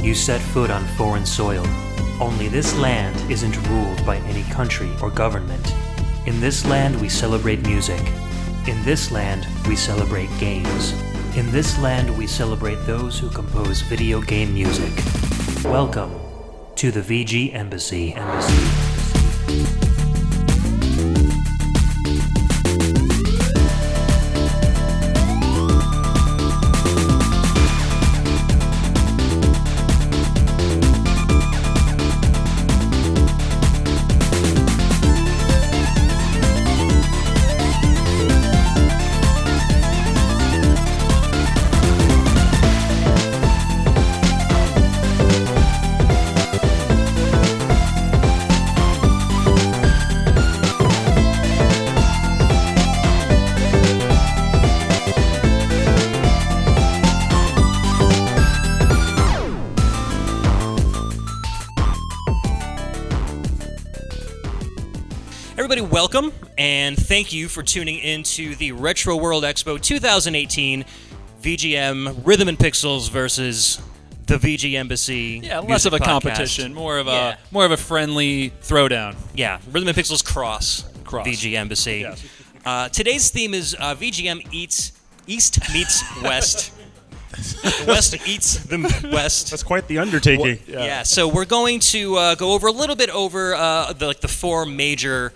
You set foot on foreign soil. Only this land isn't ruled by any country or government. In this land we celebrate music. In this land we celebrate games. In this land we celebrate those who compose video game music. Welcome to the VG Embassy. Everybody, welcome, and thank you for tuning in to the Retroworld Expo 2018 VGM Rhythm and Pixels versus the VG Embassy. Yeah, less of a competition, more of a friendly throwdown. Yeah, Rhythm and Pixels cross. VG Embassy. Yes. Today's theme is VGM East meets West. The West eats the West. That's quite the undertaking. Yeah, so we're going to go over a little bit over the four major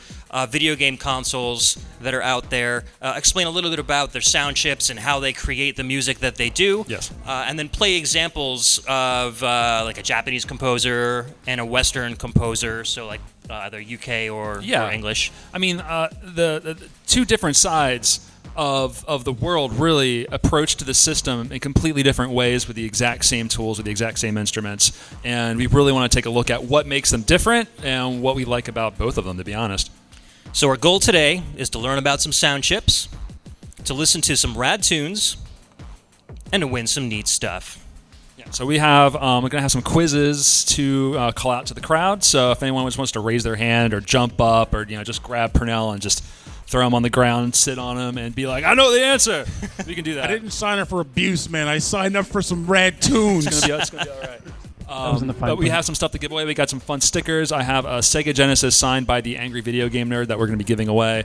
video game consoles that are out there, explain a little bit about their sound chips and how they create the music that they do, yes. And then play examples of like a Japanese composer and a Western composer, so like either UK or English. I mean, the two different sides of the world really approach to the system in completely different ways with the exact same tools, with the exact same instruments, and we really want to take a look at what makes them different and what we like about both of them, to be honest. So our goal today is to learn about some sound chips, to listen to some rad tunes, and to win some neat stuff. Yeah, so we have we're going to have some quizzes to call out to the crowd, so if anyone just wants to raise their hand or jump up or just grab Pernell and just throw him on the ground, sit on him, and be like, I know the answer. We can do that. I didn't sign up for abuse, man. I signed up for some rad tunes. It's going to be all right. But we have some stuff to give away. We got some fun stickers. I have a Sega Genesis signed by the Angry Video Game Nerd that we're going to be giving away.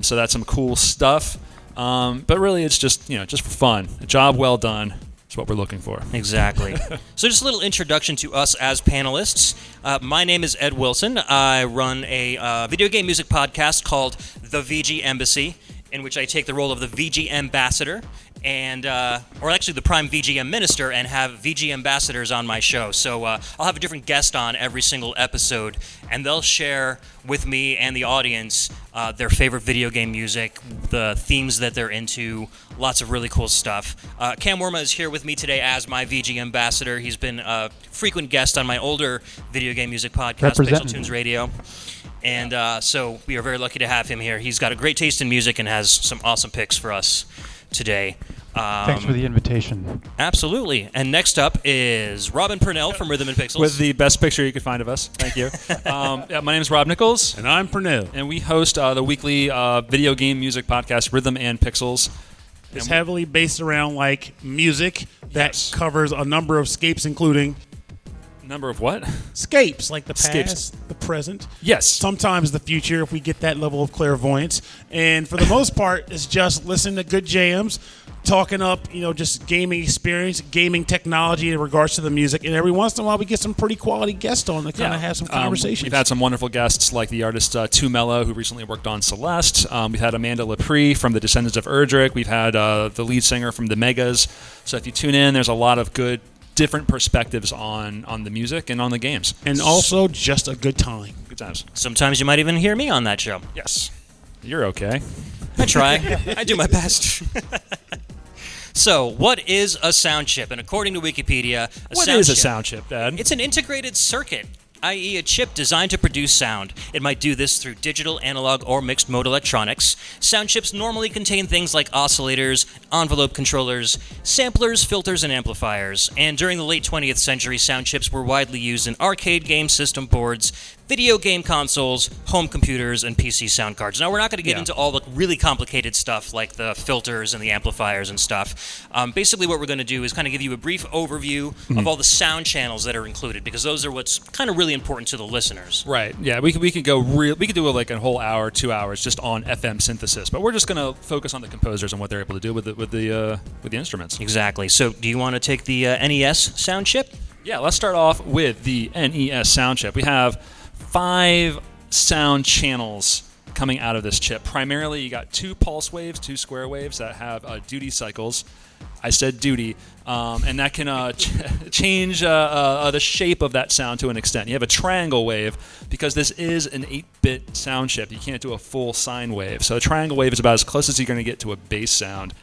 So that's some cool stuff. But really, it's just for fun. A job well done. That's what we're looking for. Exactly. So just a little introduction to us as panelists. My name is Ed Wilson. I run a video game music podcast called The VG Embassy, in which I take the role of the VG Ambassador, and or actually the Prime VGM Minister, and have VG Ambassadors on my show. So I'll have a different guest on every single episode, and they'll share with me and the audience their favorite video game music, the themes that they're into, lots of really cool stuff. Cam Werme is here with me today as my VG Ambassador. He's been a frequent guest on my older video game music podcast, Pixel Tunes Radio. And so we are very lucky to have him here. He's got a great taste in music and has some awesome picks for us today. Thanks for the invitation. Absolutely. And next up is Rob and Pernell from Rhythm and Pixels. With the best picture you could find of us. Thank you. My name is Rob Nichols. And I'm Pernell. And we host the weekly video game music podcast, Rhythm and Pixels. It's heavily based around music that covers a number of scapes, including... Number of what? Scapes, like the past, Scapes. the present. Yes. Sometimes the future, if we get that level of clairvoyance. And for the most part, it's just listening to good jams, talking up, just gaming experience, gaming technology in regards to the music. And every once in a while, we get some pretty quality guests on to kind of have some conversations. We've had some wonderful guests like the artist Too Mello, who recently worked on Celeste. We've had Amanda Lepre from the Descendants of Erdrick. We've had the lead singer from the Megas. So if you tune in, there's a lot of good different perspectives on the music and on the games. And also just a good time. Good times. Sometimes you might even hear me on that show. Yes. You're okay. I try. I do my best. So, what is a sound chip? And according to Wikipedia, What is a sound chip, Dad? It's an integrated circuit, i.e. a chip designed to produce sound. It might do this through digital, analog, or mixed-mode electronics. Sound chips normally contain things like oscillators, envelope controllers, samplers, filters, and amplifiers. And during the late 20th century, sound chips were widely used in arcade game system boards, video game consoles, home computers, and PC sound cards. Now, we're not going to get into all the really complicated stuff like the filters and the amplifiers and stuff. Basically, what we're going to do is kind of give you a brief overview of all the sound channels that are included, because those are what's kind of really important to the listeners. Right. Yeah. We could do like a whole hour, 2 hours just on FM synthesis, but we're just going to focus on the composers and what they're able to do with the instruments. Exactly. So, do you want to take the NES sound chip? Yeah. Let's start off with the NES sound chip. We have 5 sound channels coming out of this chip. Primarily, you got 2 pulse waves, 2 square waves that have duty cycles. I said duty, and that can change the shape of that sound to an extent. You have a triangle wave because this is an 8-bit sound chip. You can't do a full sine wave. So a triangle wave is about as close as you're going to get to a bass sound.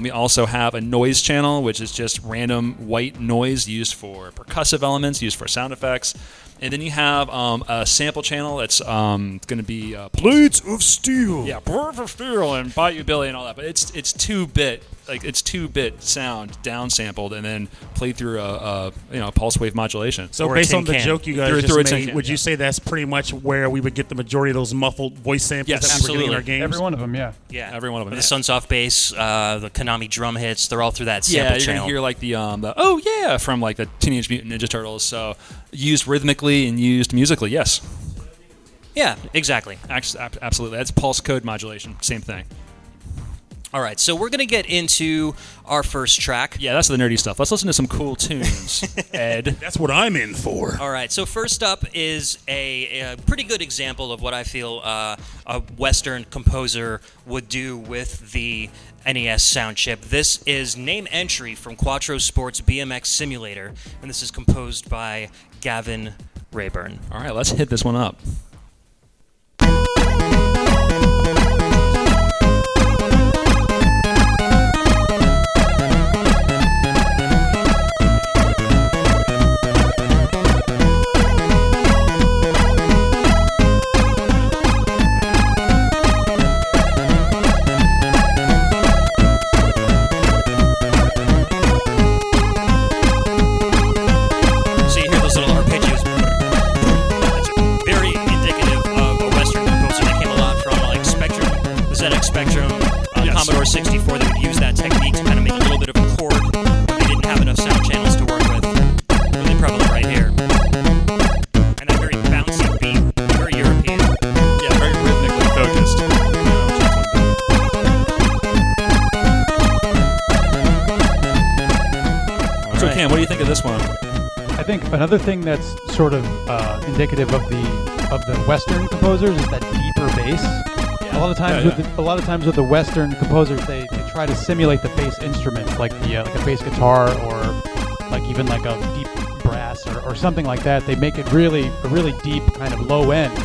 We also have a noise channel, which is just random white noise used for percussive elements, used for sound effects. And then you have a sample channel that's going to be Blades of Steel. Yeah, Blades of Steel and Bite You Billy and all that. But it's 2-bit, like it's 2-bit sound downsampled and then played through a pulse wave modulation. So Or a based tin on the can. joke you guys Through a just tin made, can, would you say that's pretty much where we would get the majority of those muffled voice samples Yes, that we're getting in our absolutely. games? Every one of them, yeah. Yeah, Every one of them. The Sunsoft bass, the Konami drum hits, they're all through that sample Yeah, you're channel. going to hear like the oh yeah from like the Teenage Mutant Ninja Turtles. So used rhythmically and used musically, yes. Yeah, exactly. Absolutely. That's pulse code modulation. Same thing. All right, so we're going to get into our first track. Yeah, that's the nerdy stuff. Let's listen to some cool tunes, Ed. That's what I'm in for. All right, so first up is a pretty good example of what I feel a Western composer would do with the NES sound chip. This is Name Entry from Quattro Sports BMX Simulator, and this is composed by Gavin Rayburn. All right, let's hit this one up. So you hear those little arpeggios. That's very indicative of a Western composer that came a lot from like Spectrum, the ZX Spectrum, Yes. Commodore 64. They would use that technique to kind of make a little bit of a chord when they didn't have enough sound channels to work with. Really prevalent right here. And that very bouncy beat, very European. Yeah, very rhythmically focused. So right. Cam, what do you think of this one? I think another thing that's sort of indicative of the Western composers is that deeper bass. A lot of times with the Western composers, they try to simulate the bass instruments, like like a bass guitar or like even like a deep brass or something like that. They make it a really deep kind of low end.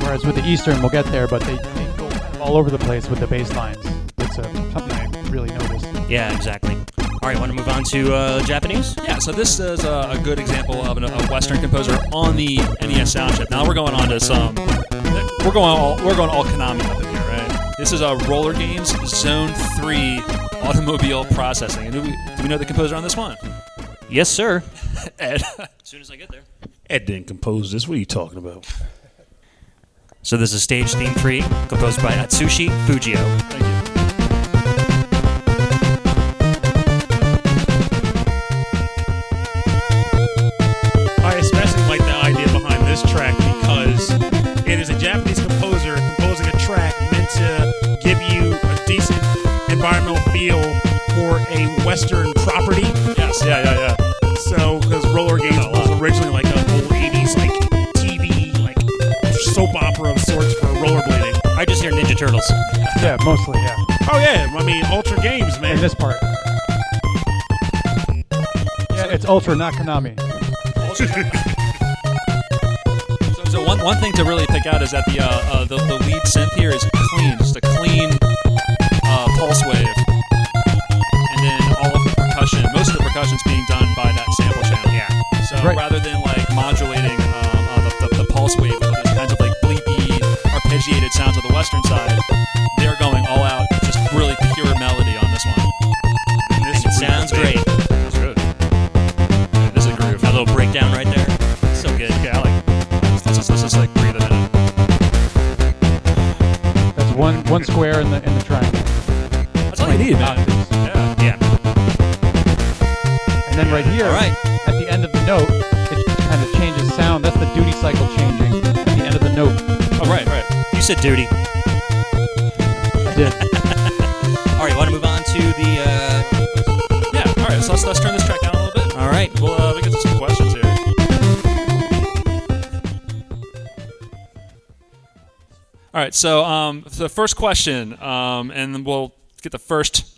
Whereas with the Eastern, we'll get there, but they go kind of all over the place with the bass lines. It's something I really noticed. Yeah, exactly. All right, want to move on to Japanese? Yeah, so this is a good example of a Western composer on the NES sound chip. Now we're going on to some. We're going all Konami up in here, right? This is Roller Games Zone 3 Automobile Processing. And do we know the composer on this one? Yes, sir. Ed. As soon as I get there. Ed didn't compose this. What are you talking about? So this is Stage Theme 3, composed by Atsushi Fujio. Thank you. I especially like the idea behind this track because it is a Japanese composer composing a track meant to give you a decent environmental feel for a Western property. Yes, yeah. So, because Roller Games was originally like an old 80s like TV, like soap opera of sorts for rollerblading. I just hear Ninja Turtles. Yeah, mostly, yeah. Oh yeah, I mean Ultra Games, man. In this part. Yeah, it's Ultra, not Konami. So one thing to really pick out is that the lead synth here is clean, just a clean pulse wave, and then all of the percussion, most of the percussion's being done by that sample channel. Yeah. So Right. rather than like modulating the pulse wave with those kinds of like bleepy, arpeggiated sounds of the Western side, they're going all out, just really pure melody on this one. And it sounds great. That's good. Yeah, this is a groove. A little breakdown right there. So good. Yeah, I like. Let's just one square in the triangle. That's all you need, man. Octaves. Yeah. And then right here, All right. at the end of the note, it kind of changes sound. That's the duty cycle changing at the end of the note. Oh, right. You said duty. I did. All right, want to move on to the... Yeah, all right, so let's turn this track down a little bit. All right. We'll get to some questions here. All right, so the first question, and then we'll get the first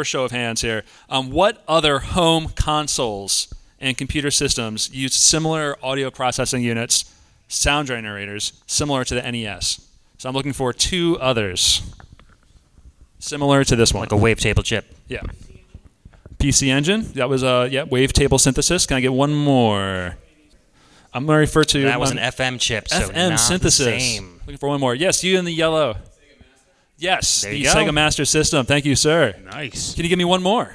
show of hands here. What other home consoles and computer systems use similar audio processing units, sound generators, similar to the NES? So I'm looking for 2 others similar to this one. Like a wavetable chip. Yeah. PC Engine. That was wavetable synthesis. Can I get one more? I'm going to refer to... That was an FM chip, so FM not synthesis. the same. Looking for one more. Yes, you in the yellow. Yes, There the you go. Sega Master System. Thank you, sir. Nice. Can you give me one more?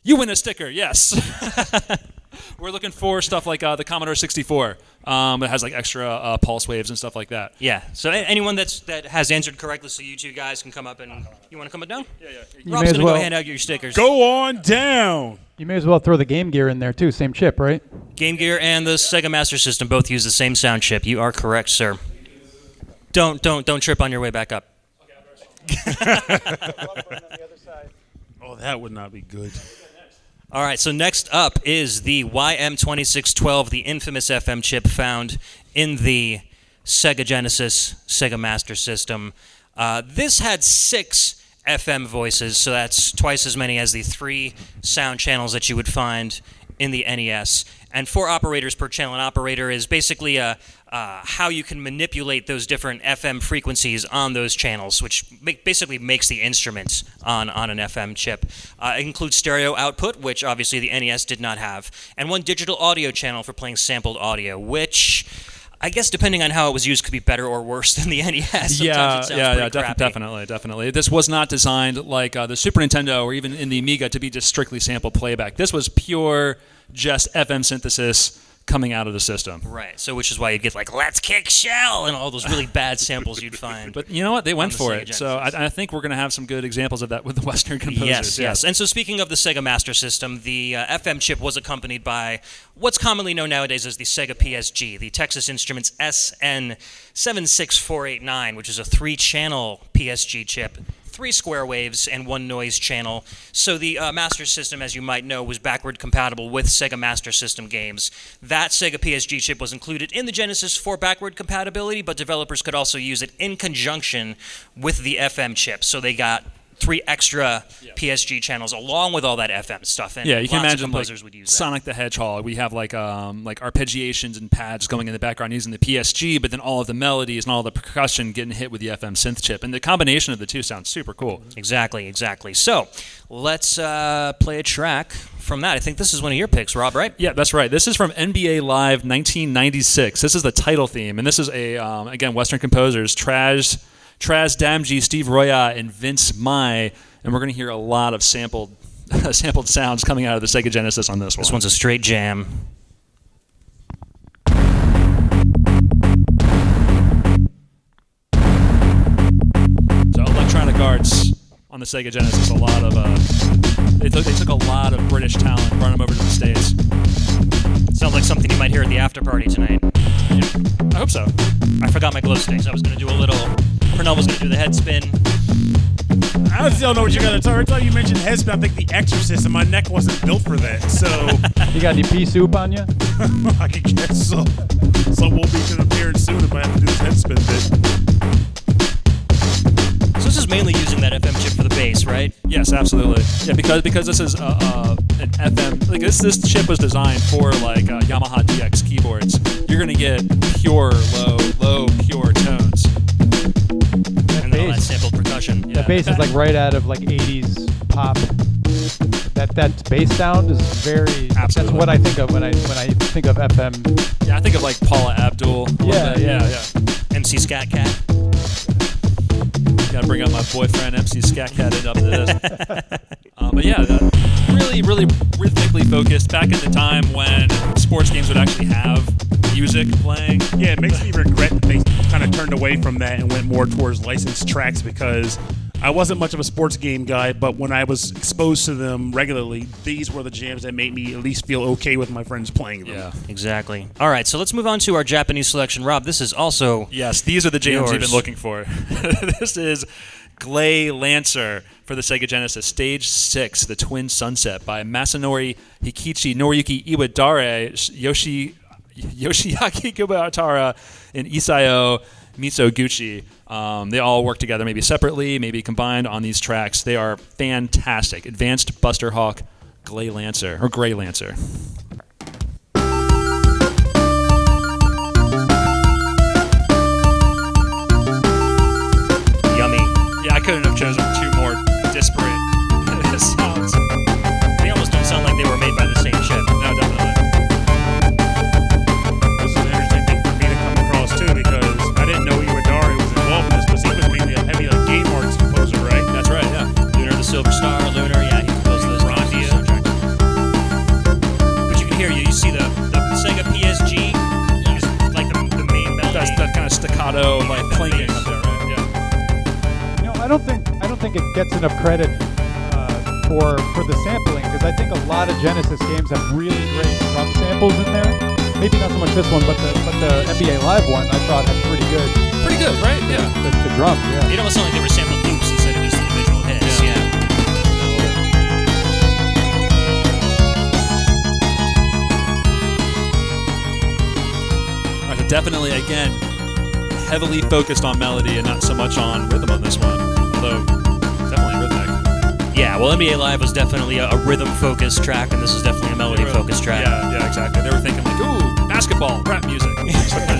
You win a sticker, yes. We're looking for stuff like the Commodore 64. It has like extra pulse waves and stuff like that. Yeah. So anyone that has answered correctly, so you 2 guys can come up and... You want to come up down? Yeah. You Rob's may as going to well. go hand out your stickers. Go on down. You may as well throw the Game Gear in there too. Same chip, right? Game Gear and the Sega Master System both use the same sound chip. You are correct, sir. Don't trip on your way back up. Oh, that would not be good. All right, so next up is the YM2612, the infamous FM chip found in the Sega Genesis, Sega Master System. This had 6 FM voices, so that's twice as many as the 3 sound channels that you would find in the NES. And 4 operators per channel. An operator is basically how you can manipulate those different FM frequencies on those channels, which basically makes the instruments on an FM chip. It includes stereo output, which obviously the NES did not have, and 1 digital audio channel for playing sampled audio, which I guess depending on how it was used could be better or worse than the NES. Sometimes it sounds pretty crappy. Definitely. This was not designed like the Super Nintendo or even in the Amiga to be just strictly sample playback. This was pure, just FM synthesis coming out of the system. Right, so which is why you'd get like "Let's Kick Shell" and all those really bad samples you'd find. But you know what? They went the for Sega it. So I think we're going to have some good examples of that with the Western composers. Yes. And so speaking of the Sega Master System, the FM chip was accompanied by what's commonly known nowadays as the Sega PSG, the Texas Instruments SN76489, which is a 3-channel PSG chip, 3 square waves, and 1 noise channel. So the Master System, as you might know, was backward compatible with Sega Master System games. That Sega PSG chip was included in the Genesis for backward compatibility, but developers could also use it in conjunction with the FM chip. So they got 3 extra PSG channels along with all that FM stuff. And Yeah, you can lots of imagine composers like would use that. Sonic the Hedgehog. We have like arpeggiations and pads going in the background using the PSG, but then all of the melodies and all the percussion getting hit with the FM synth chip. And the combination of the 2 sounds super cool. Exactly. So let's play a track from that. I think this is one of your picks, Rob, right? Yeah, that's right. This is from NBA Live 1996. This is the title theme, and this is again Western composers Traz Damji, Steve Roya, and Vince Mai, and we're going to hear a lot of sampled sounds coming out of the Sega Genesis on this one. This one's a straight jam. So electronic arts on the Sega Genesis, a lot of they took a lot of British talent, brought them over to the States. Sounds like something you might hear at the after party tonight. Yeah, I hope so. I forgot my glow sticks. I was going to do a little... Pernell was going to do the head spin. I still don't know what you're going to tell. Every time you mentioned headspin, I think The Exorcist, and my neck wasn't built for that. So You got any pea soup on you? I could guess so. So we'll be appearing soon if I have to do this headspin bit. So this is mainly using that FM chip for the bass, right? Yes, absolutely. Yeah, because this is an FM. Like this chip was designed for like Yamaha DX keyboards. You're going to get pure low pure tones. And then all that sampled percussion. Yeah. That bass is like right out of like 80s pop. That bass sound is very. Absolutely. That's what I think of when I think of FM. Yeah, I think of like Paula Abdul. Yeah. MC Scat Cat. Gotta bring up my boyfriend MC Scat Cat up to this. But yeah, really rhythmically focused. Back in the time when sports games would actually have music playing. Yeah, it makes me regret that they kind of turned away from that and went more towards licensed tracks because I wasn't much of a sports game guy, but when I was exposed to them regularly, these were the jams that made me at least feel okay with my friends playing them. Yeah. Exactly. All right, so let's move on to our Japanese selection. Rob, this is also Yes, these are the jams you've yours. been looking for. This is Glay Lancer for the Sega Genesis, Stage 6, The Twin Sunset by Masanori Hikichi, Noriyuki Iwadare, Yoshiaki Kubatara, and Isayo Mitsuguchi. They all work together, maybe separately, maybe combined on these tracks. They are fantastic. Advanced Buster Hawk Glay Lancer, or Gray Lancer. yummy. Yeah, I couldn't have chosen two more disparate sounds. They almost don't sound like they were made by the same chip. No, definitely. This is an interesting thing for me to come across too because I didn't know Iwadare was involved in this, because he was mainly a heavy game arts composer, right? That's right, yeah. Lunar the Silver Star, Lunar, yeah, he composed those Rondia. But you can hear, you see the Sega PSG, is like the main melody. That's that kind of staccato, like clinking up there, right? Yeah. You know, I don't think it gets enough credit for the sampling, because I think a lot of Genesis games have really great drum samples in there. Maybe not so much this one, but the NBA Live one I thought had pretty good. Pretty good, right? Yeah. The drums, yeah. It almost sounded like they were sampled loops instead of just individual hits. Yeah. All right, so definitely, again, heavily focused on melody and not so much on rhythm on this one, although definitely rhythmic. Yeah, well, NBA Live was definitely a rhythm-focused track, and this is definitely a melody-focused track. Yeah, exactly. They were thinking like, ooh, basketball, rap music,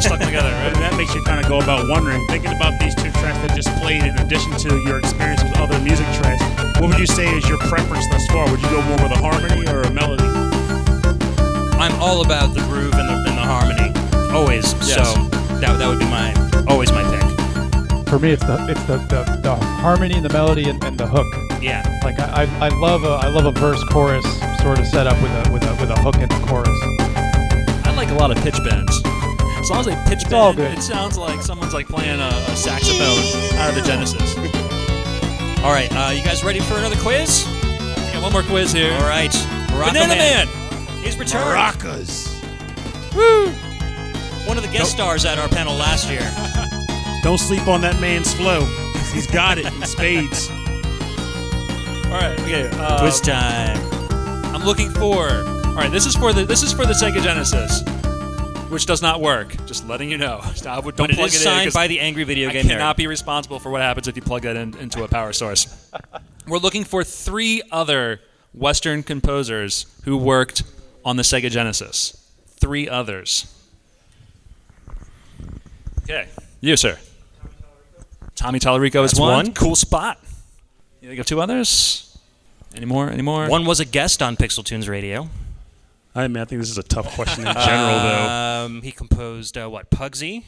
stuck together, And right? that makes you kind of go about wondering, thinking about these two tracks that just played in addition to your experience with other music tracks, what would you say is your preference thus far? Would you go more with a harmony or a melody? I'm all about the groove and the harmony, always. Yes. So that would be always my pick. For me, it's the harmony and the melody and the hook. Yeah. Like I love a verse chorus sort of setup with a hook in the chorus. I like a lot of pitch bends. As long as they pitch bend, all good. it sounds like someone's like playing a saxophone out of the Genesis. All right, you guys ready for another quiz? We got one more quiz here. All right. Morocco Banana Man. He's returned. Maracas. Woo! One of the guest stars at our panel last year. Don't sleep on that man's flow. He's got it in spades. All right, okay. Quiz time. I'm looking for. All right, this is for the Sega Genesis, which does not work. Just letting you know. Don't But plug it is in, signed 'cause by the Angry Video I Game Nerd. cannot be responsible for what happens if you plug that into a power source. We're looking for 3 other Western composers who worked on the Sega Genesis. 3 others. Okay, you, sir. Tommy Tallarico is That's one. Cool spot. You think of 2 others? Any more? One was a guest on Pixel Tunes Radio. I think this is a tough question in general, though. He composed Pugsy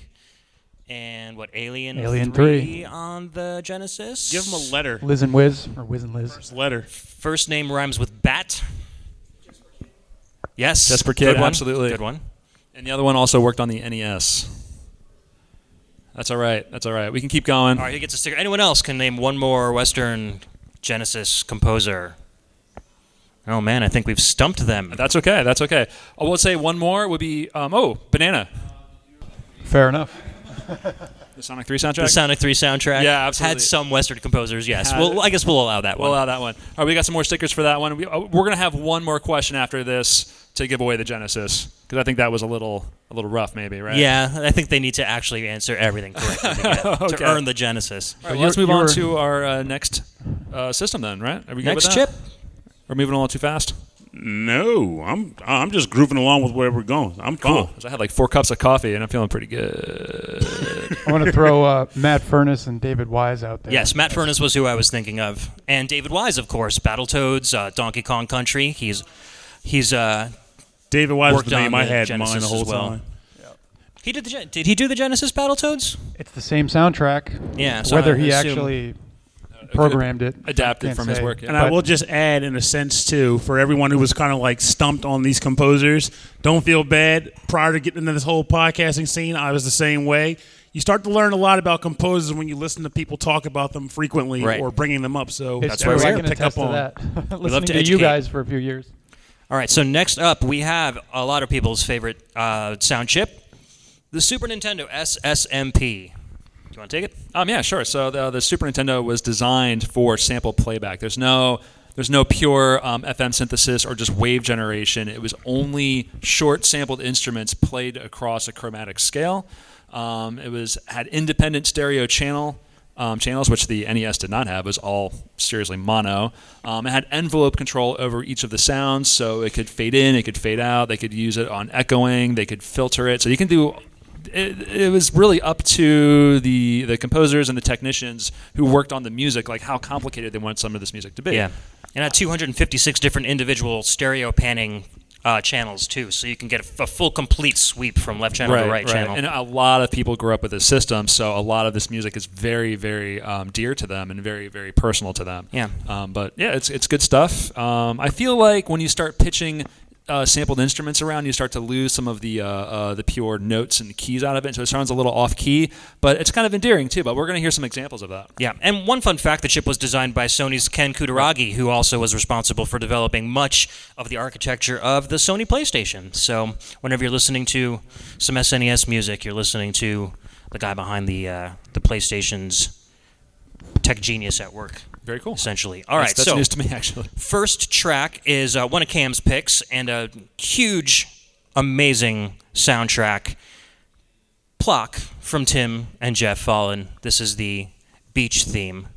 and Alien 3 on the Genesis. Give him a letter. Liz and Wiz, or Wiz and Liz. First letter. First name rhymes with bat. Yes. Jesper Kid, Good one. absolutely. Good one. And the other one also worked on the NES. That's all right. We can keep going. All right, he gets a sticker. Anyone else can name one more Western Genesis composer? Oh, man, I think we've stumped them. That's okay. I will say one more would be, Banana. Fair enough. The Sonic 3 soundtrack? The Sonic 3 soundtrack Yeah, absolutely. had some Western composers, yes. Had Well, it. I guess we'll allow that one. We'll allow that one. All right, we got some more stickers for that one. We're going to have one more question after this to give away the Genesis, because I think that was a little rough maybe, right? Yeah, I think they need to actually answer everything correctly to Okay. earn the Genesis. All right, well, let's move on you're- to our next system then, right? Are we good Next with that? chip. We're moving a little too fast? No, I'm just grooving along with where we're going. I'm Cool. calm. 'Cause I had like 4 cups of coffee and I'm feeling pretty good. I want to throw Matt Furness and David Wise out there. Yes, Matt Furness was who I was thinking of. And David Wise, of course, Battletoads, Donkey Kong Country. He's David Wise was worked the name on I the had in Genesis mind the whole as well. time. He did did he do the Genesis Battletoads? It's the same soundtrack. Yeah. So Whether I he assume- actually programmed it, adapted can't from his say. work. Yeah. And I will just add, in a sense, too, for everyone who was kind of like stumped on these composers, don't feel bad. Prior to getting into this whole podcasting scene, I was the same way. You start to learn a lot about composers when you listen to people talk about them frequently or bringing them up. So It's That's true. why we're I here. can pick up attest to on. that. love Listening to to you educate. guys for a few years. All right, so next up we have a lot of people's favorite sound chip, the Super Nintendo SSMP. Do you want to take it? Yeah, sure. So the Super Nintendo was designed for sample playback. There's no pure FM synthesis or just wave generation. It was only short sampled instruments played across a chromatic scale. It had independent stereo channels, which the NES did not have. It was all seriously mono. It had envelope control over each of the sounds, so it could fade in, it could fade out. They could use it on echoing. They could filter it. So you can do. It was really up to the composers and the technicians who worked on the music, like how complicated they wanted some of this music to be. Yeah. And had 256 different individual stereo panning channels too, so you can get a full complete sweep from left channel to right channel. And a lot of people grew up with this system, so a lot of this music is very, very dear to them and very, very personal to them. Yeah. But yeah, it's good stuff. I feel like when you start pitching sampled instruments around, you start to lose some of the pure notes and keys out of it, so it sounds a little off key. But it's kind of endearing too. But we're going to hear some examples of that. Yeah, and one fun fact: the chip was designed by Sony's Ken Kutaragi, who also was responsible for developing much of the architecture of the Sony PlayStation. So whenever you're listening to some SNES music, you're listening to the guy behind the PlayStation's tech genius at work. Very cool. Essentially. All right, That's so news to me, actually. first track is one of Cam's picks and a huge, amazing soundtrack. Plock from Tim and Jeff Fallen. This is the beach theme.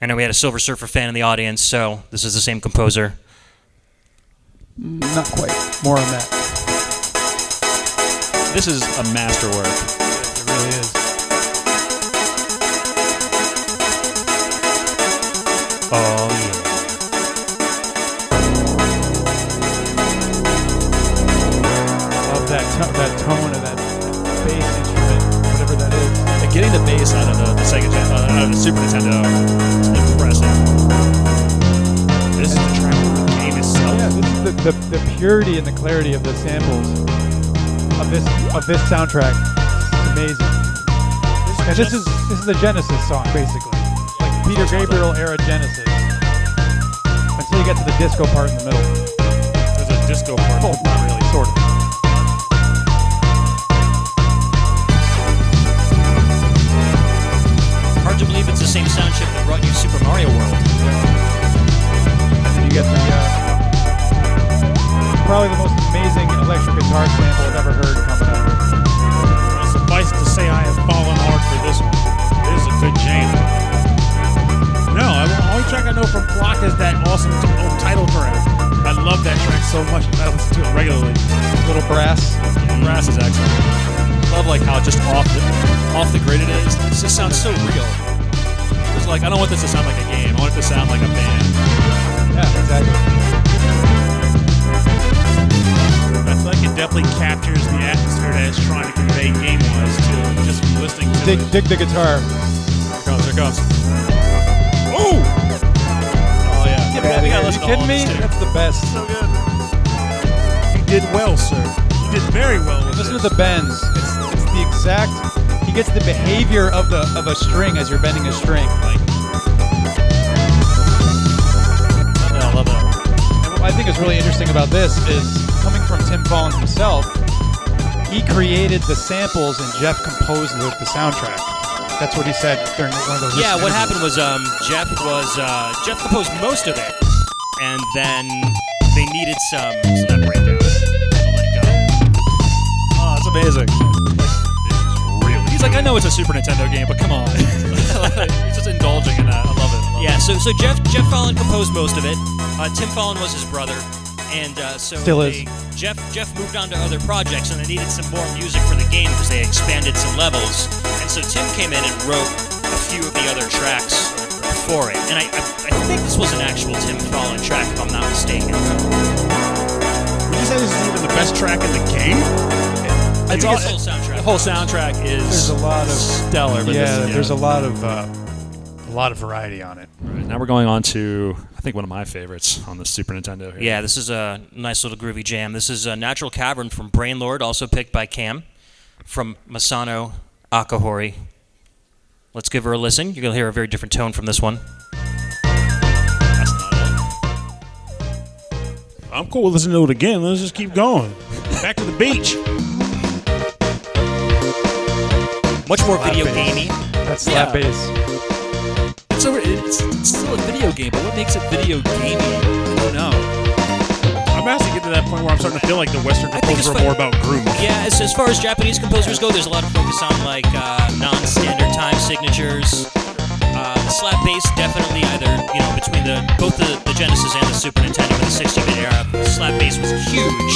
I know we had a Silver Surfer fan in the audience, so this is the same composer. Not quite. More on that. This is a masterwork. It really is. Oh, yeah. Love that tone of that bass instrument, whatever that is. And getting the bass out of the out of the Super Nintendo is impressive. This is the track from the game itself. Yeah, this is the purity and the clarity of the samples of this soundtrack. It's amazing. And this is the Genesis song, basically. Like Peter Gabriel era Genesis. Until you get to the disco part in the middle. There's a disco part. Oh, not really, sort of. Hard to believe it's the same sound chip that brought you Super Mario World. And then you get the probably the most amazing electric guitar sample I've ever heard coming out. Well, suffice to say, I have fallen hard for this one. This is a good jam. No, the only track I know from Plock is that awesome title track. I love that track so much. I listen to it regularly. Little brass. Brass is excellent. Love like how just off the grid it is. It just sounds so real. It's like I don't want this to sound like a game. I want it to sound like a band. Yeah, exactly. I feel like it definitely captures the atmosphere that it's trying to convey game-wise too. Just from listening to it. Dig the guitar. Here it goes. Oh! Oh yeah. Are you listen to all kidding of me? this, too. That's the best. So good. You did well, sir. You did very well with Listen this. to the bends. It's the exact. He gets the behavior of a string as you're bending a string. Like, I love that. and what I think is really interesting about this is coming from Tim Fallen himself. He created the samples and Jeff composed the soundtrack. That's what he said during one of those. Yeah, what interviews. happened was Jeff composed most of it, and then they needed some that breakdown. I'll let it go. Oh, it's amazing. He's like, I know it's a Super Nintendo game, but come on. He's just indulging in that. I love it. Yeah, so Jeff Fallon composed most of it. Tim Fallon was his brother, and so Still is. Jeff moved on to other projects, and they needed some more music for the game because they expanded some levels. And so Tim came in and wrote a few of the other tracks for it. And I think this was an actual Tim Fallon track, if I'm not mistaken. Would you say this is even the best track in the game? It's His all, whole soundtrack. the whole soundtrack is There's a lot of stellar. But yeah, this, there's a lot of lot of variety on it. Right, now we're going on to, I think, one of my favorites on the Super Nintendo here. Yeah, this is a nice little groovy jam. This is Natural Cavern from Brainlord, also picked by Cam, from Masano Akahori. Let's give her a listen. You're going to hear a very different tone from this one. That's not it. I'm cool with listening to it again. Let's just keep going. Back to the beach. Much more video gamey. That's slap bass. It's still a video game, but what makes it video gamey? I don't know. I'm actually getting to that point where I'm starting to feel like the Western I think composers are more about groove. Yeah, as far as Japanese composers go, there's a lot of focus on like non-standard time signatures. The slap bass definitely either between both the Genesis and the Super Nintendo in the 60-bit era, the slap bass was huge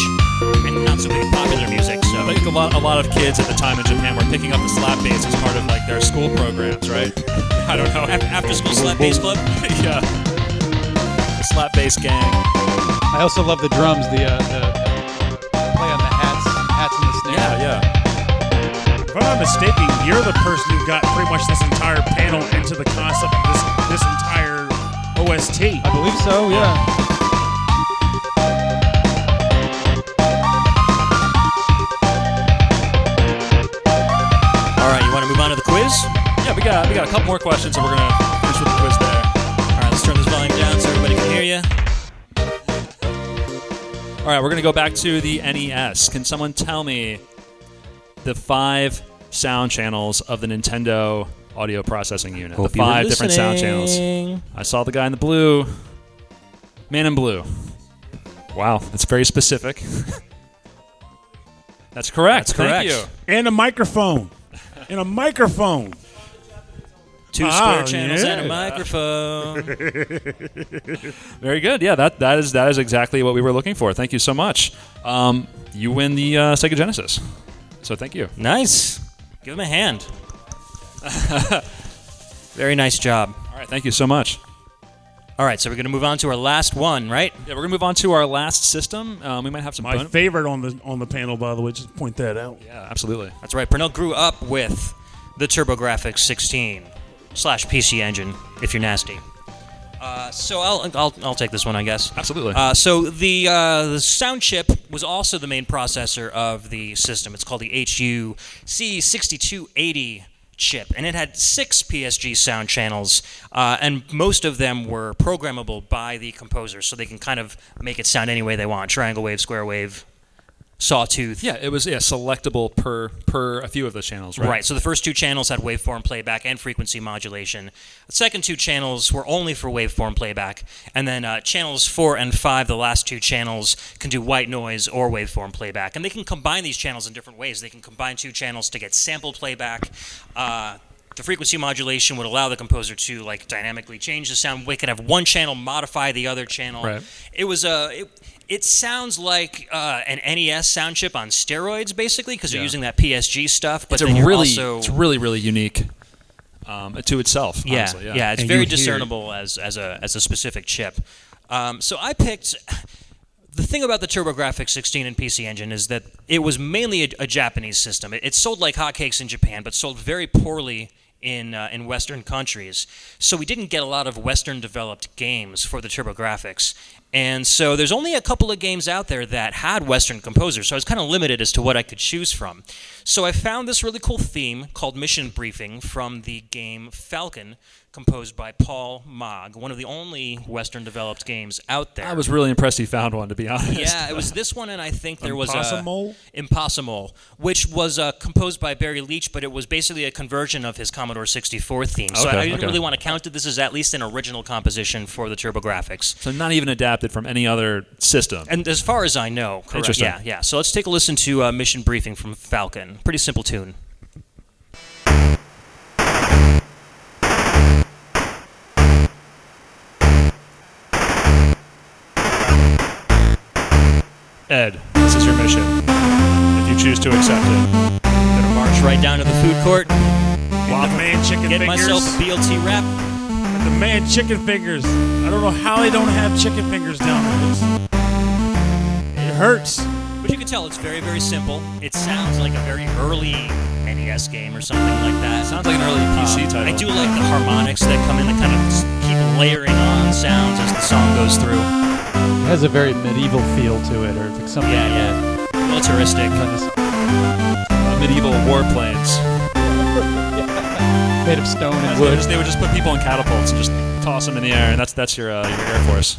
and not so big in popular music. So I think a lot of kids at the time in Japan were picking up the slap bass as part of like their school programs, right? I don't know. After school slap bass club. Yeah. The slap bass gang. I also love the drums, the play on the hats and the snare. Yeah. If I'm not mistaken, you're the person who got pretty much this entire panel into the concept of this entire OST. I believe so, yeah. All right, you want to move on to the quiz? Yeah, we got a couple more questions, and we're gonna finish with the quiz there. All right, let's turn this volume down so everybody can hear you. All right, we're gonna go back to the NES. Can someone tell me the 5 sound channels of the Nintendo audio processing unit? Hope the you were 5 different sound listening. channels. I saw the guy in the blue. Man in blue. Wow, that's very specific. That's correct. That's correct. Thank you. And a microphone. And a microphone. 2 square channels and a microphone. Very good. Yeah, that is exactly what we were looking for. Thank you so much. You win the Sega Genesis. So thank you. Nice. Give him a hand. Very nice job. All right, thank you so much. All right, so we're going to move on to our last one, right? Yeah, we're gonna move on to our last system. We might have some. My favorite on the panel, by the way. Just point that out. Yeah, absolutely. That's right. Pernell grew up with the TurboGrafx 16/PC Engine, if you're nasty. So I'll take this one, I guess. Absolutely. So the sound chip was also the main processor of the system. It's called the HUC6280 chip, and it had 6 PSG sound channels, and most of them were programmable by the composer, so they can kind of make it sound any way they want: triangle wave, square wave, sawtooth. Yeah, it was selectable per a few of those channels, right? Right. So the first 2 channels had waveform playback and frequency modulation. The second 2 channels were only for waveform playback, and then channels 4 and 5, the last 2 channels, can do white noise or waveform playback, and they can combine these channels in different ways. They can combine 2 channels to get sample playback. The frequency modulation would allow the composer to dynamically change the sound. We could have one channel modify the other channel. Right. It was It sounds like an NES sound chip on steroids, basically, because you're using that PSG stuff. But it's then it's really unique to itself. Yeah, honestly, yeah, it's very discernible as a specific chip. So I picked. The thing about the TurboGrafx 16 and PC Engine is that it was mainly a Japanese system. It sold like hotcakes in Japan, but sold very poorly in Western countries. So we didn't get a lot of Western-developed games for the TurboGrafx. And so there's only a couple of games out there that had Western composers, so I was kind of limited as to what I could choose from. So I found this really cool theme called Mission Briefing from the game Falcon, composed by Paul Mogg, one of the only Western-developed games out there. I was really impressed he found one, to be honest. Yeah, it was this one, and I think there was Impossible, which was composed by Barry Leach, but it was basically a conversion of his Commodore 64 theme. So I didn't really want to count it. This is at least an original composition for the TurboGrafx. So not even adapted from any other system. And as far as I know, correct. Interesting. Yeah. So let's take a listen to Mission Briefing from Falcon. Pretty simple tune. Ed, this is your mission. If you choose to accept it. Gonna march right down to the food court. Get the man chicken Get fingers. myself a BLT wrap. The man chicken fingers. I don't know how they don't have chicken fingers down there. It hurts. But you can tell it's very, very simple. It sounds like a very early NES game or something like that. Sounds like an early PC title. I do like the harmonics that come in that kind of keep layering on sounds as the song goes through. It has a very medieval feel to it, or like something. Yeah. Militaristic. Medieval warplanes. Made of stone and wood. They would just put people in catapults and just toss them in the air, and that's your Air Force.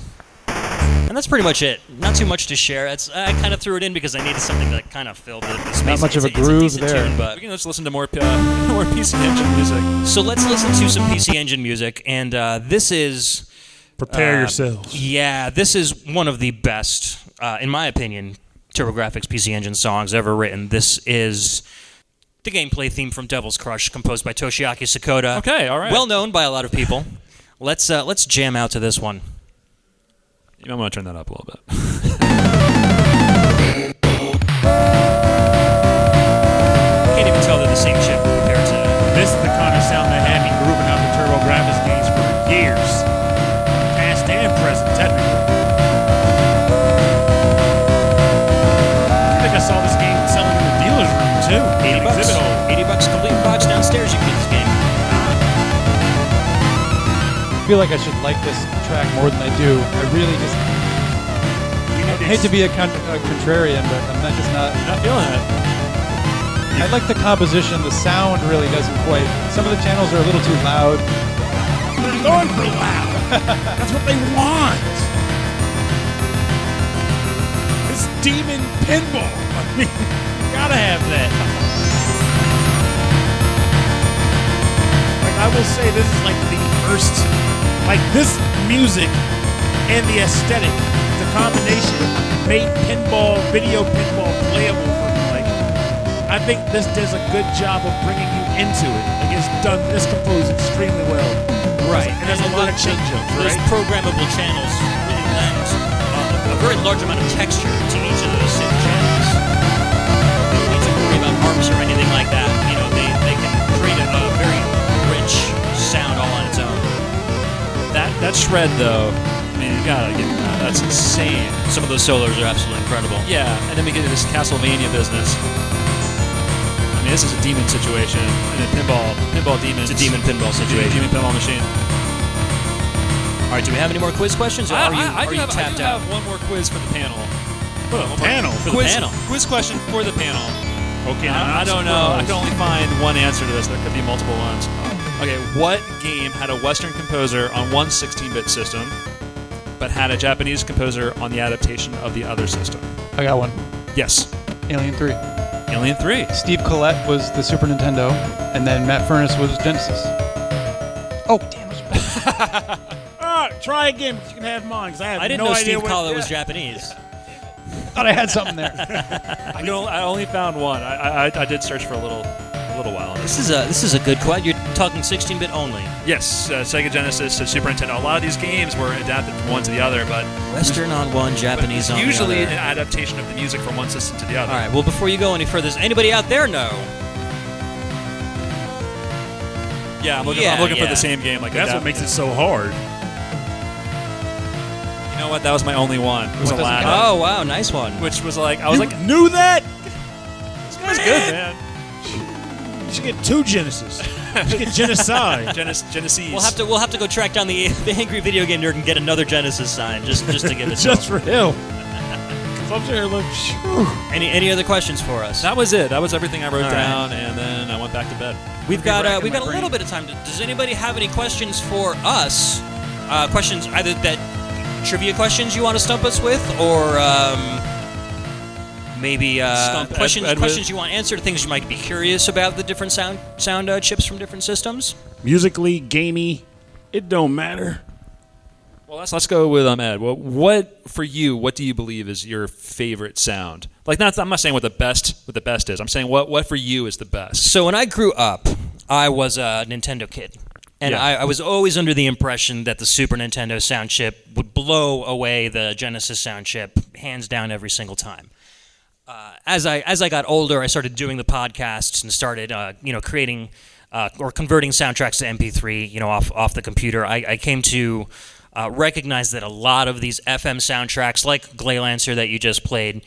And that's pretty much it. Not too much to share. I kind of threw it in because I needed something to kind of fill the space. Not much of a groove there. Tune, but we can just listen to more PC Engine music. So let's listen to some PC Engine music, and this is... Prepare yourselves. Yeah, this is one of the best, in my opinion, TurboGrafx PC Engine songs ever written. This is the gameplay theme from Devil's Crush, composed by Toshiaki Sakota. Okay, all right. Well known by a lot of people. Let's jam out to this one. You might want to turn that up a little bit. Can't even tell they're the same chip compared to... This is the kind of sound that had me grooving out the TurboGrafx games for years. Past and present, technically. I think I saw this game selling in the dealer's room, too. $80. Exhibit hall. $80 complete box downstairs, you can get this game. I feel like I should like this track more than I do. I really just hate to be a contrarian, but I'm not just not. You're not feeling it. I like the composition. The sound really doesn't quite. Some of the channels are a little too loud. They're going for loud. That's what they want. It's demon pinball. I mean, you gotta have that. Like, I will say this is like the first, like this music and the aesthetic, the combination made video pinball playable for me. Like, I think this does a good job of bringing you into it. Like, it's composed extremely well. Right. And there's a lot of change-ups, Those right? programmable channels really lend a very large amount of texture to each of those synth channels. They don't need to worry about arcs or anything like that. You know, they can create a very rich sound all on its own. That shred, though, I mean, you gotta give it that. That's insane. Some of those solos are absolutely incredible. Yeah, and then we get into this Castlevania business. I mean, this is a demon situation, and a pinball demon. It's a demon pinball situation. Demon pinball machine. All right, do we have any more quiz questions? Or are you tapped out? I have one more quiz for the panel. For the panel. For the panel. Quiz question for the panel. Okay, I don't know. I can only find one answer to this. There could be multiple ones. Okay, what game had a Western composer on one 16-bit system, but had a Japanese composer on the adaptation of the other system? I got one. Yes. Alien 3. Alien 3. Steve Collette was the Super Nintendo, and then Matt Furness was Genesis. Oh, damn it. All right, try again, but you can have mine, because I have I didn't no know idea Steve Collett was Japanese. Thought I had something there. I only found one. I did search for a little while. This is a good question. You're talking 16-bit only. Yes, Sega Genesis to Super Nintendo. A lot of these games were adapted from one to the other, but Western on one, Japanese on the other. usually an adaptation of the music from one system to the other. All right. Well, before you go any further, does anybody out there know? Yeah, I'm looking for yeah. the same game. Like That's what makes it so hard. You know what? That was my only one. It was What doesn't Aladdin. count? Oh, wow. Nice one. Which was like, I was like, Knew that? this guy's good, man. You should get two Genesis. You should get Genocide. Genesis. We'll have to go track down the angry video game nerd and get another Genesis sign just to give it. Just for him. So I'm there like, Any other questions for us? That was it. That was everything I wrote All down, and then I went back to bed. We've got a my little brain. bit of time. Does anybody have any questions for us? Questions either that trivia questions you want to stump us with, or maybe Stump questions Ed with? questions you want answered, things you might be curious about the different sound chips from different systems. musically, gamey, it don't matter. Well, let's go with Ed. Well, what for you? What do you believe is your favorite sound? Like, I'm not saying what the best is. I'm saying what for you is the best. So when I grew up, I was a Nintendo kid. And Yeah. I was always under the impression that the Super Nintendo sound chip would blow away the Genesis sound chip, hands down, every single time. As I got older, I started doing the podcasts and started creating or converting soundtracks to MP3 off the computer. I came to recognize that a lot of these FM soundtracks, like Gleylancer that you just played,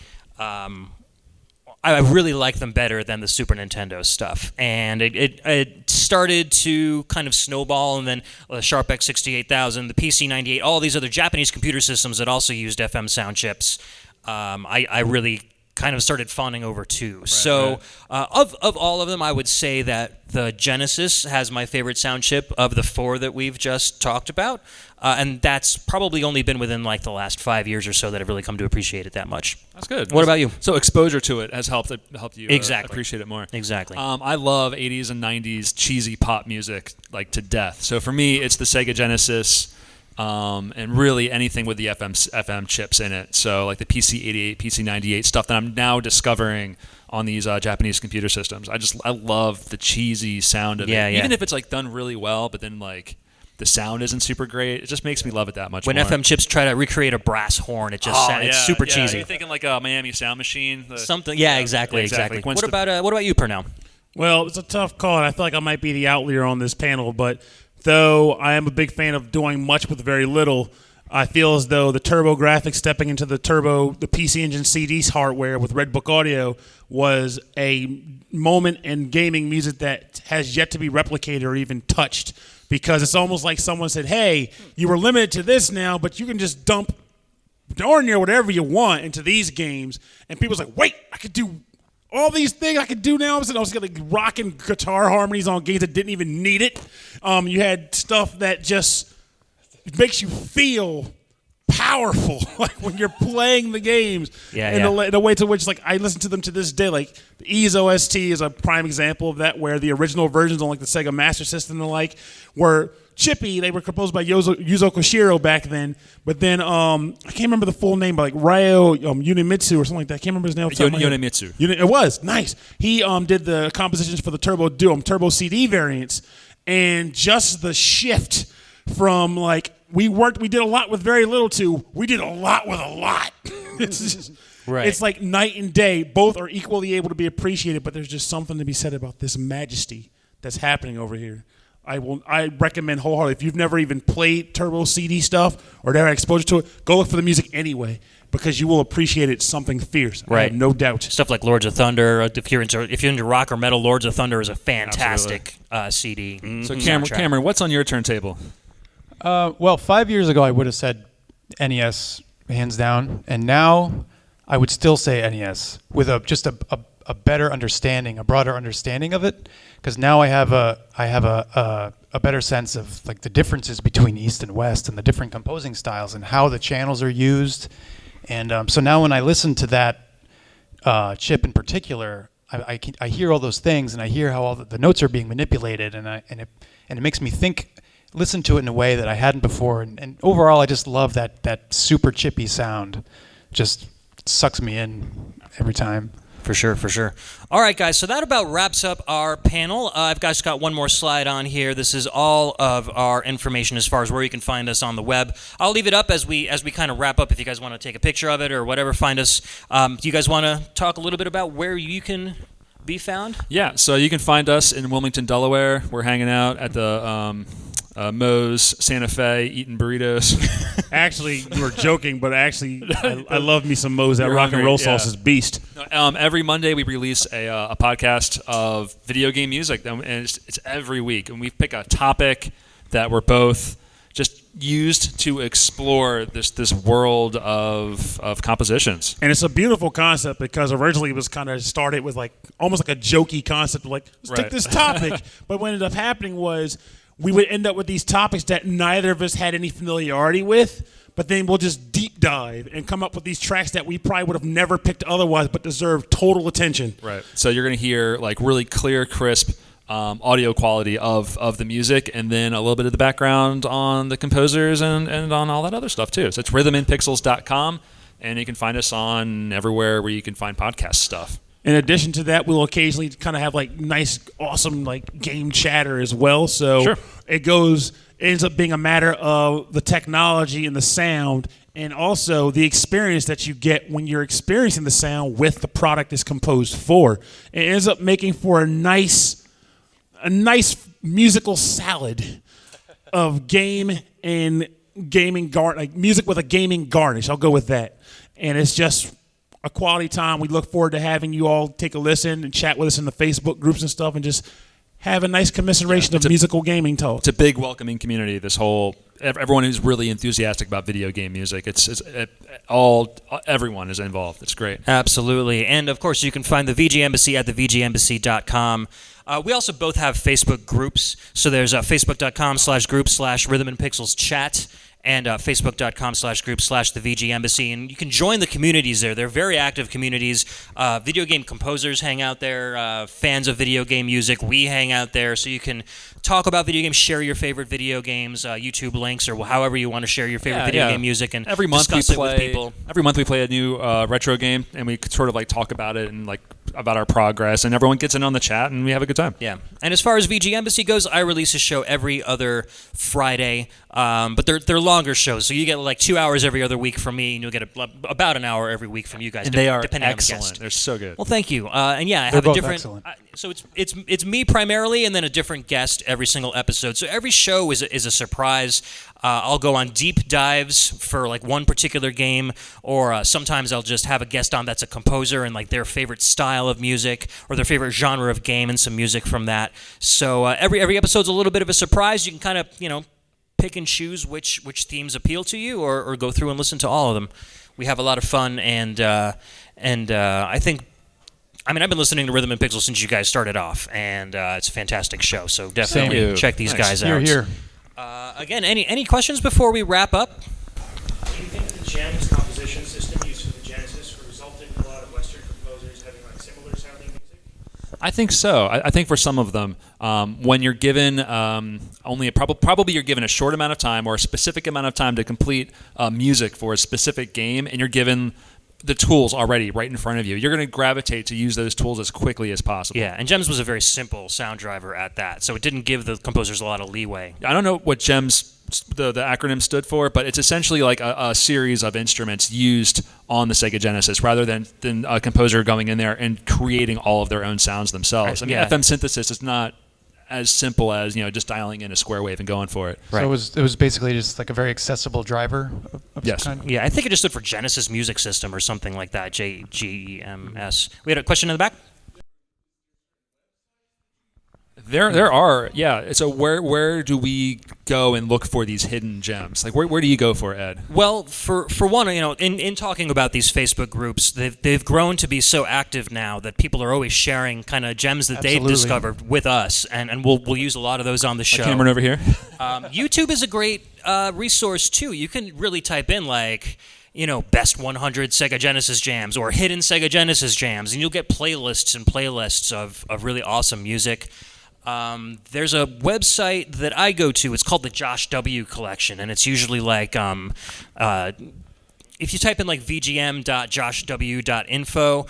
I really like them better than the Super Nintendo stuff. And it started to kind of snowball, and then the Sharp X68000, the PC-98, all these other Japanese computer systems that also used FM sound chips, I really kind of started fawning over too. Of all of them, I would say that the Genesis has my favorite sound chip of the 4 that we've just talked about, and that's probably only been within like the last 5 years or so that I've really come to appreciate it that much. That's good. What about you? So exposure to it has helped you Exactly. appreciate it more. Exactly. I love 80s and 90s cheesy pop music like to death. So for me, it's the Sega Genesis. And really anything with the FM chips in it. So like the PC-88, PC-98 stuff that I'm now discovering on these Japanese computer systems. I love the cheesy sound of it. Even if it's like done really well, but then like the sound isn't super great, it just makes me love it that much when more. FM chips try to recreate a brass horn, it just it's super cheesy. You're thinking like a Miami Sound Machine. Something. Yeah, exactly. What about you, Pernell? Well, it's a tough call, and I feel like I might be the outlier on this panel, but though I am a big fan of doing much with very little, I feel as though the TurboGrafx stepping into the PC Engine CD's hardware with Redbook Audio was a moment in gaming music that has yet to be replicated or even touched, because it's almost like someone said, hey, you were limited to this now, but you can just dump darn near whatever you want into these games. And people's like, wait, I could do all these things I could do now. I was getting rocking guitar harmonies on games that didn't even need it. You had stuff that just makes you feel powerful, like when you're playing the games. The way to which, like, I listen to them to this day. Like the Ease OST is a prime example of that, where the original versions on like the Sega Master System and the like were chippy. They were composed by Yuzo Koshiro back then, but then I can't remember the full name, but like Ryo Unimitsu or something like that. I can't remember his name. Unimitsu. It was nice. He did the compositions for the Turbo CD variants, and just the shift from like we did a lot with very little to we did a lot with a lot. It's like night and day. Both are equally able to be appreciated, but there's just something to be said about this majesty that's happening over here. I recommend wholeheartedly, if you've never even played Turbo CD stuff or never had exposure to it, go look for the music anyway, because you will appreciate it something fierce. Right. I have no doubt. Stuff like Lords of Thunder, if you're into rock or metal, Lords of Thunder is a fantastic CD. Mm-hmm. So Cameron, what's on your turntable? Well, 5 years ago I would have said NES hands down, and now I would still say NES with a better understanding, a broader understanding of it, because now I have a better sense of like the differences between East and West and the different composing styles and how the channels are used, and so now when I listen to that chip in particular, I hear all those things, and I hear how all the notes are being manipulated, and it makes me listen to it in a way that I hadn't before, and overall I just love that super chippy sound. Just sucks me in every time. For sure. All right, guys, so that about wraps up our panel. I've just got one more slide on here. This is all of our information as far as where you can find us on the web. I'll leave it up as we kind of wrap up. If you guys want to take a picture of it or whatever, find us. Do you guys want to talk a little bit about where you can be found? Yeah, so you can find us in Wilmington, Delaware. We're hanging out at the Moe's Santa Fe eating burritos. Actually, you were joking, but actually, I love me some Moe's. That You're rock hungry, and roll yeah. sauce is beast. Every Monday we release a podcast of video game music, and it's every week. And we pick a topic that we're both just used to explore this world of compositions. And it's a beautiful concept, because originally it was kind of started with like almost like a jokey concept of like, let's take this topic. But what ended up happening was we would end up with these topics that neither of us had any familiarity with, but then we'll just deep dive and come up with these tracks that we probably would have never picked otherwise, but deserve total attention. Right. So you're going to hear like really clear, crisp audio quality of the music, and then a little bit of the background on the composers and on all that other stuff too. So it's rhythmandpixels.com, and you can find us on everywhere where you can find podcast stuff. In addition to that, we'll occasionally kind of have like nice, awesome like game chatter as well. So Sure. It ends up being a matter of the technology and the sound, and also the experience that you get when you're experiencing the sound with the product it's composed for. It ends up making for a nice musical salad of game and gaming like music with a gaming garnish. I'll go with that. And it's just a quality time. We look forward to having you all take a listen and chat with us in the Facebook groups and stuff, and just have a nice commiseration of musical gaming talk. It's a big welcoming community. This whole everyone who's really enthusiastic about video game music. Everyone is involved. It's great. Absolutely. And of course, you can find the VG Embassy at thevgembassy.com. We also both have Facebook groups. So there's facebook.com/group/Rhythm and Pixels chat, and facebook.com/group/the VG Embassy. And you can join the communities there. They're very active communities. Video game composers hang out there. Fans of video game music, we hang out there. So you can talk about video games, share your favorite video games, YouTube links, or however you want to share your favorite video game music, and every month discuss it with people. Every month we play a new retro game, and we sort of like talk about it and like about our progress, and everyone gets in on the chat, and we have a good time. Yeah. And as far as VG Embassy goes, I release a show every other Friday, but they're longer shows, so you get like 2 hours every other week from me, and you'll get about an hour every week from you guys. And they are depending excellent. On the guest. They're so good. Well, thank you. And yeah, I They're have a both different. excellent. So it's me primarily, and then a different guest every single episode. So every show is a surprise. I'll go on deep dives for like one particular game, or sometimes I'll just have a guest on that's a composer and like their favorite style of music or their favorite genre of game and some music from that. So every episode's a little bit of a surprise. You can kind of pick and choose which themes appeal to you, or go through and listen to all of them. We have a lot of fun, and I think. I mean, I've been listening to Rhythm and Pixels since you guys started off, and it's a fantastic show. So definitely check these guys out. Here. Again, any questions before we wrap up? Do you think that the GEMS composition system used for the Genesis resulted in a lot of Western composers having like similar sounding music? I think so. I think for some of them, when you're given probably you're given a short amount of time or a specific amount of time to complete music for a specific game, and you're given the tools already right in front of you, you're going to gravitate to use those tools as quickly as possible. Yeah, and GEMS was a very simple sound driver at that, so it didn't give the composers a lot of leeway. I don't know what GEMS, the acronym stood for, but it's essentially like a series of instruments used on the Sega Genesis rather than a composer going in there and creating all of their own sounds themselves. I mean, FM synthesis is not as simple as just dialing in a square wave and going for it. Right. So it was basically just like a very accessible driver of yes. some kind? Yeah, I think it just stood for Genesis Music System or something like that. GEMS. We had a question in the back. There are, yeah. So where do we go and look for these hidden gems? Like where do you go for, Ed? Well, for one, in talking about these Facebook groups, they've grown to be so active now that people are always sharing kind of gems that they've discovered with us, and we'll use a lot of those on the show. Cameron over here. YouTube is a great resource too. You can really type in like, best 100 Sega Genesis jams or hidden Sega Genesis jams, and you'll get playlists and playlists of really awesome music. There's a website that I go to. It's called the Josh W. Collection, and it's usually like if you type in like vgm.joshw.info,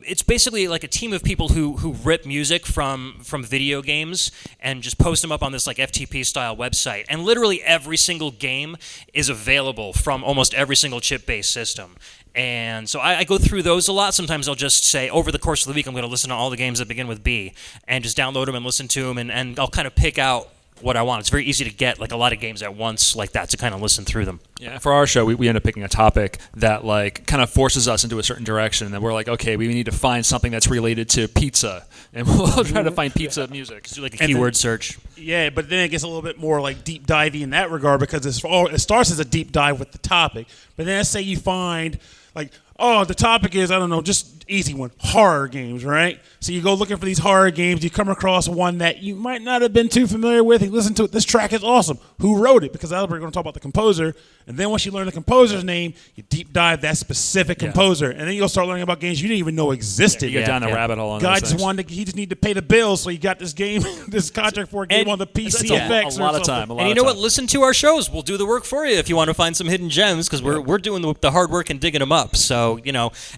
it's basically like a team of people who rip music from video games and just post them up on this like FTP style website. And literally every single game is available from almost every single chip-based system. And so I go through those a lot. Sometimes I'll just say, over the course of the week, I'm going to listen to all the games that begin with B, and just download them and listen to them, and I'll kind of pick out what I want. It's very easy to get like a lot of games at once like that to kind of listen through them. Yeah, for our show, we end up picking a topic that like kind of forces us into a certain direction, and we're like, okay, we need to find something that's related to pizza, and we'll try to find pizza music. Do like a keyword search. Yeah, but then it gets a little bit more like deep divey in that regard, because it starts as a deep dive with the topic, but then let's say you find like, oh, the topic is, I don't know, just easy one, horror games, right? So you go looking for these horror games, you come across one that you might not have been too familiar with, you listen to it, this track is awesome. Who wrote it? Because we're going to talk about the composer, and then once you learn the composer's name, you deep dive that specific composer, and then you'll start learning about games you didn't even know existed. You get down the rabbit hole on Guy those just wanted he just needed to pay the bills, so he got this game, this contract for a game on the PC effects. A lot of time. And you know what? Listen to our shows. We'll do the work for you if you want to find some hidden gems, because we're doing the hard work and digging them up. So,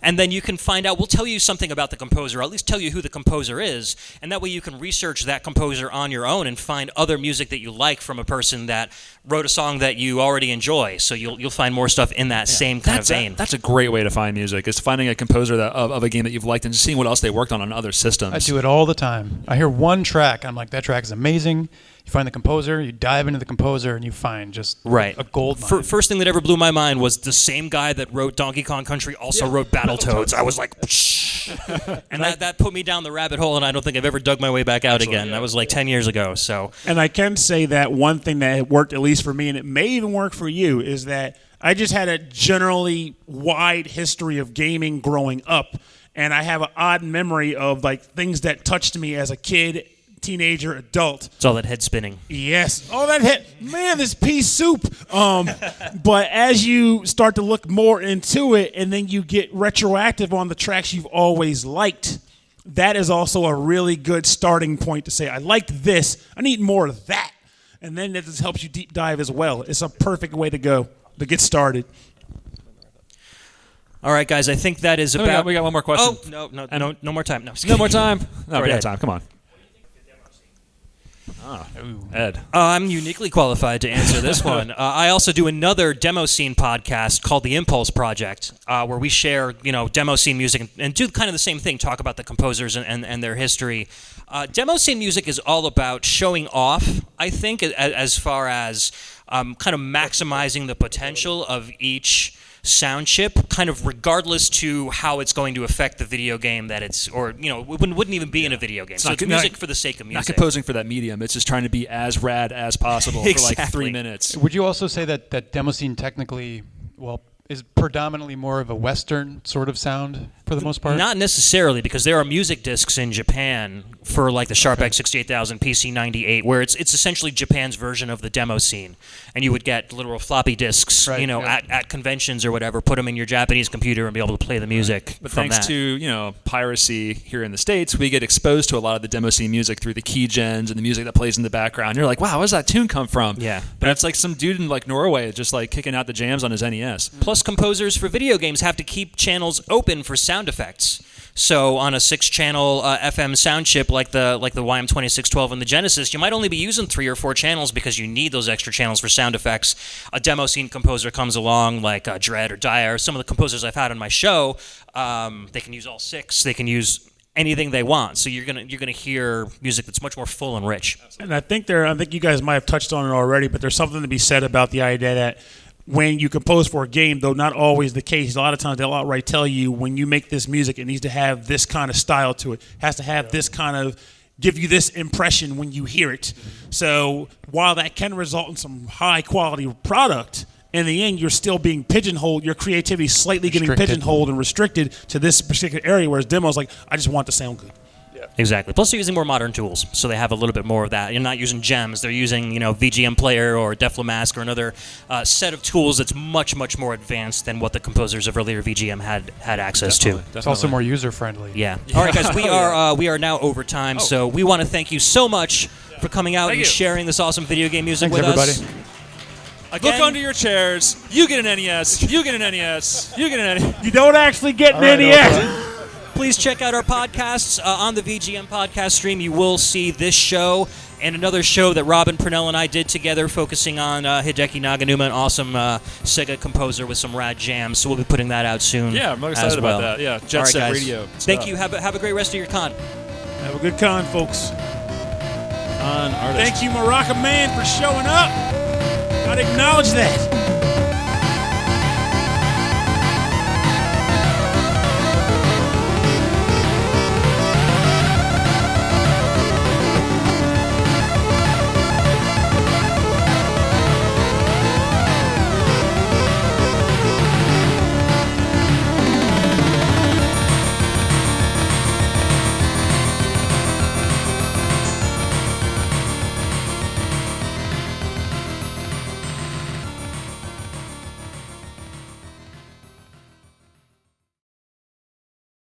and then you can find out, we'll tell you something about the composer, or at least tell you who the composer is, and that way you can research that composer on your own and find other music that you like from a person that wrote a song that you already enjoy. So you'll find more stuff in that same kind of vein. That's a great way to find music, is finding a composer of a game that you've liked and just seeing what else they worked on other systems. I do it all the time. I hear one track, I'm like, that track is amazing. You find the composer, you dive into the composer, and you find just a gold mine. First thing that ever blew my mind was the same guy that wrote Donkey Kong Country also wrote Battletoads. I was like, and that put me down the rabbit hole, and I don't think I've ever dug my way back out again. That was like 10 years ago. So, and I can say that one thing that worked, at least for me, and it may even work for you, is that I just had a generally wide history of gaming growing up, and I have an odd memory of like things that touched me as a kid, teenager, adult. It's all that head spinning. Yes. Oh, that head. Man, this pea soup. But as you start to look more into it and then you get retroactive on the tracks you've always liked, that is also a really good starting point to say, I liked this. I need more of that. And then that just helps you deep dive as well. It's a perfect way to go to get started. All right, guys, I think that is about... We got one more question. Oh, no more time. No more time. No, we got ahead. time. Come on. Ed. I'm uniquely qualified to answer this one. I also do another demo scene podcast called The Impulse Project, where we share, demo scene music and do kind of the same thing, talk about the composers and their history. Demo scene music is all about showing off, I think, as far as kind of maximizing the potential of each sound chip, kind of regardless to how it's going to affect the video game that it's, or it wouldn't even be in a video game. So it's music for the sake of music. Not composing for that medium. It's just trying to be as rad as possible for like 3 minutes. Would you also say that demo scene technically, is predominantly more of a Western sort of sound for the most part? Not necessarily, because there are music discs in Japan for like the Sharp X68000 PC98, where it's essentially Japan's version of the demo scene, and you would get literal floppy disks, at conventions or whatever, put them in your Japanese computer and be able to play the music. But from thanks to piracy here in the States, we get exposed to a lot of the demo scene music through the key gens and the music that plays in the background. You're like, wow, where's that tune come from? Yeah, but it's like some dude in like Norway just like kicking out the jams on his NES. Plus, composers for video games have to keep channels open for sound effects. So on a 6-channel FM sound chip like the YM2612 and the Genesis, you might only be using 3 or 4 channels because you need those extra channels for sound effects. A demo scene composer comes along like Dread or Dyer. Some of the composers I've had on my show, they can use all 6. They can use anything they want. So you're gonna hear music that's much more full and rich. And I think you guys might have touched on it already, but there's something to be said about the idea that when you compose for a game, though not always the case, a lot of times they'll outright tell you when you make this music, it needs to have this kind of style to it. It has to have this kind of, give you this impression when you hear it. So while that can result in some high quality product, in the end you're still being pigeonholed, your creativity slightly getting pigeonholed and restricted to this particular area, whereas demos like, I just want to sound good. Exactly. Plus, they're using more modern tools, so they have a little bit more of that. You're not using gems; they're using, VGM Player or Deflamask or another set of tools that's much, much more advanced than what the composers of earlier VGM had access to. It's also more user friendly. Yeah. All right, guys, we are now over time, so we want to thank you so much for coming out and sharing this awesome video game music with us. Again, look under your chairs. You get an NES. You get an NES. You get an NES. You don't actually get an NES. Please check out our podcasts on the VGM podcast stream. You will see this show and another show that Rob and Pernell and I did together focusing on Hideki Naganuma, an awesome Sega composer with some rad jams. So we'll be putting that out soon. Yeah, I'm excited about that. Yeah, Jet Set Radio. Thank you. Have a great rest of your con. Have a good con, folks. Con artist. Thank you, Morocco Man, for showing up. Gotta acknowledge that.